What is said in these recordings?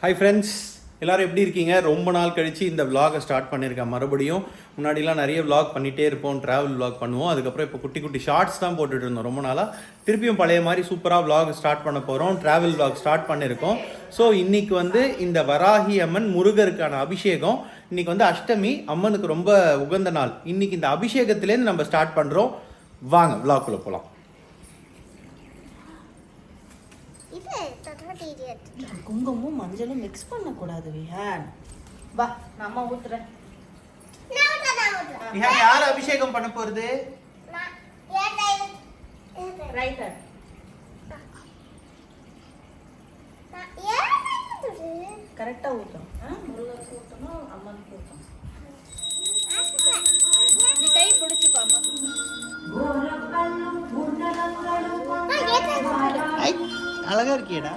Hi friends, எல்லோரும் எப்படி இருக்கீங்க? ரொம்ப நாள் கழித்து இந்த விலாகை ஸ்டார்ட் பண்ணியிருக்கேன். மறுபடியும் முன்னாடிலாம் நிறைய விலாக் பண்ணிகிட்டே இருப்போம், ட்ராவல் விலாக் பண்ணுவோம். அதுக்கப்புறம் இப்போ குட்டி குட்டி ஷார்ட்ஸ் தான் போட்டுட்டு இருந்தோம் ரொம்ப நாளாக. திருப்பியும் பழைய மாதிரி சூப்பராக விலாக் ஸ்டார்ட் பண்ண போகிறோம். ட்ராவல் விலாக் ஸ்டார்ட் பண்ணியிருக்கோம். ஸோ இன்றைக்கி இந்த வராகி அம்மன் முருகருக்கான அபிஷேகம். இன்றைக்கி அஷ்டமி, அம்மனுக்கு ரொம்ப உகந்த நாள். இன்றைக்கி இந்த அபிஷேகத்துலேருந்து நம்ம ஸ்டார்ட் பண்ணுறோம். வாங்க விலாக்குள்ளே போகலாம். குங்குமம் மஞ்சளும் மிக்ஸ் பண்ணக்கூடாது விஹான். வா நம்ம ஊத்துறேன். விஹான் யார் அபிஷேகம் பண்ண போறது? ரைட்டர். கரெக்டா ஊத்தணும். முருகருக்கு ஊத்தணும், அம்மனுக்கு ஊத்தணும். நீ கை பிடிச்சுக்கோ அம்மா. அழகா இருக்கியடா.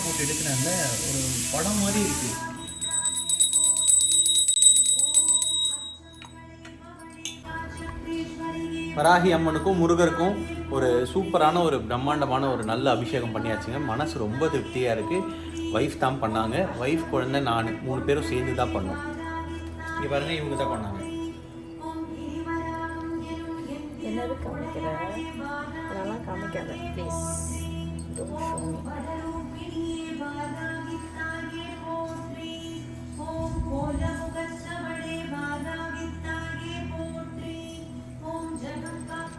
போட்டு எடுக்கிறாங்க, ஒரு படம் மாதிரி இருக்கு. வராகி அம்மனுக்கும் முருகருக்கும் ஒரு சூப்பரான ஒரு பிரம்மாண்டமான ஒரு நல்ல அபிஷேகம் பண்ணியாச்சுங்க. மனசு ரொம்ப திருப்தியாக இருக்குது. ஒய்ஃப் தான் பண்ணாங்க, ஒய்ஃப் குழந்தை நான் 3 பேரும் சேர்ந்து தான் பண்ணோம். இங்கே பாருங்க, இவங்க தான் பண்ணாங்க. என்னது காமிக்கிற? அதெல்லாம் காமிக்காத ப்ளீஸ்.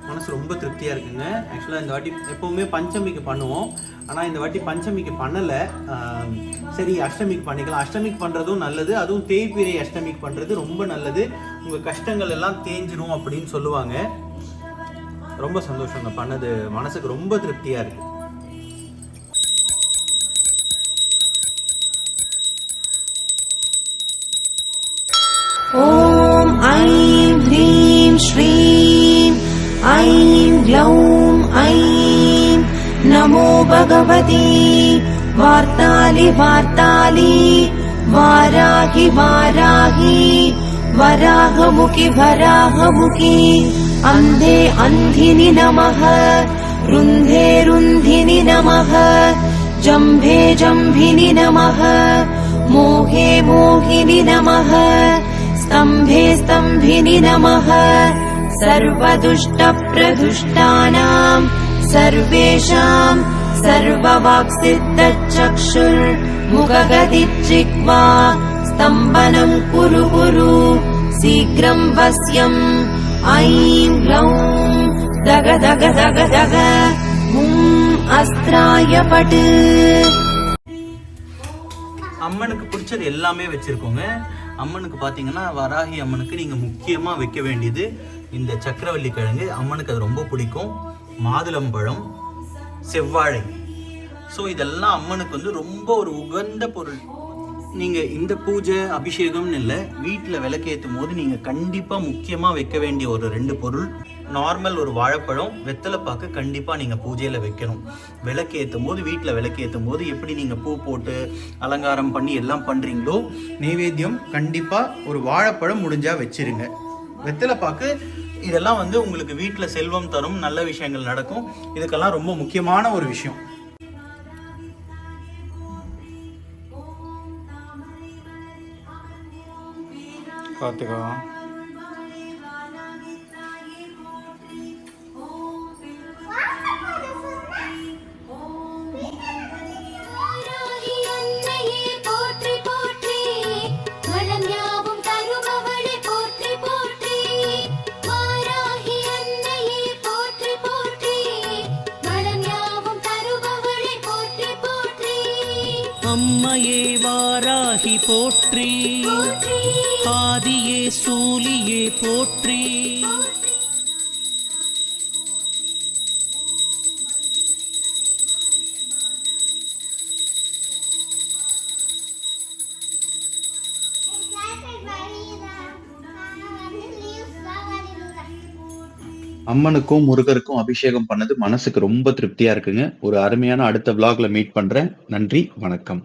மனசு ரொம்ப திருப்தியாக இருக்குங்க. ஆக்சுவலாக இந்த வாட்டி எப்போவுமே பஞ்சமிக்கு பண்ணுவோம், ஆனால் இந்த வாட்டி பஞ்சமிக்கு பண்ணலை. சரி, அஷ்டமிக்கு பண்ணிக்கலாம். அஷ்டமிக்கு பண்ணுறதும் நல்லது, அதுவும் தேய்பிரை அஷ்டமிக்கு பண்ணுறது ரொம்ப நல்லது. உங்கள் கஷ்டங்கள் எல்லாம் தேஞ்சிரும் அப்படின்னு சொல்லுவாங்க. ரொம்ப சந்தோஷங்க, பண்ணது மனசுக்கு ரொம்ப திருப்தியாக இருக்குது. ஓம் ஐம் ஹ்ரீம் ஸ்ரீம் ஐம் க்ளௌம் ஐம் நமோ பகவதி வார்த்தாலி வார்த்தாலி வாராகி வாராகி வராகமுகி வராகமுகி அந்தே அந்தினி நமः ருந்தே ருந்தினி நமः ஜம்பே ஜம்பினி நமः மோகே மோகினி நமः स्तंभे स्तंभिनि नमः सर्वदुष्टप्रदुष्टानां सर्वेषां सर्ववाक्सिद्धचक्षुर्मुखगतिचिक्वा स्तम्भनं कुरु कुरु शीघ्रं वस्यम् ऐं ग्लौं दग दग दग दग अस्त्राय पट्. அம்மனுக்கு பிடிச்சது எல்லாமே வச்சுருக்கோங்க. அம்மனுக்கு பார்த்தீங்கன்னா, வராகி அம்மனுக்கு நீங்கள் முக்கியமாக வைக்க வேண்டியது இந்த சக்கரவள்ளி கிழங்கு. அம்மனுக்கு அது ரொம்ப பிடிக்கும். மாதுளம்பழம், செவ்வாழை. ஸோ இதெல்லாம் அம்மனுக்கு ரொம்ப ஒரு உகந்த பொருள். நீங்கள் இந்த பூஜை அபிஷேகம்னு இல்லை, வீட்டில் விளக்கேற்றும் போது நீங்கள் கண்டிப்பாக முக்கியமாக வைக்க வேண்டிய ஒரு 2 பொருள். நார்மல் ஒரு வாழைப்பழம், வெத்தலைப்பாக்கு கண்டிப்பாக நீங்கள் பூஜையில் வைக்கணும். விளக்கேற்றும் போது, வீட்டில் விளக்கேற்றும் போது எப்படி நீங்கள் பூ போட்டு அலங்காரம் பண்ணி எல்லாம் பண்ணுறீங்களோ, நைவேத்தியம் கண்டிப்பாக ஒரு வாழைப்பழம் முடிஞ்சால் வச்சிருங்க. வெத்தலைப்பாக்கு இதெல்லாம் வந்து உங்களுக்கு வீட்டில் செல்வம் தரும், நல்ல விஷயங்கள் நடக்கும். இதுக்கெல்லாம் ரொம்ப முக்கியமான ஒரு விஷயம். பார்த்துக்கோ. அம்மையே வாராகி போற்றி, ஆதியே சூலியே போற்றி. அம்மனுக்கும் முருகருக்கும் அபிஷேகம் பண்ணது மனசுக்கு ரொம்ப திருப்தியா இருக்குங்க. ஒரு அருமையான அடுத்த vlogல மீட் பண்றேன். நன்றி, வணக்கம்.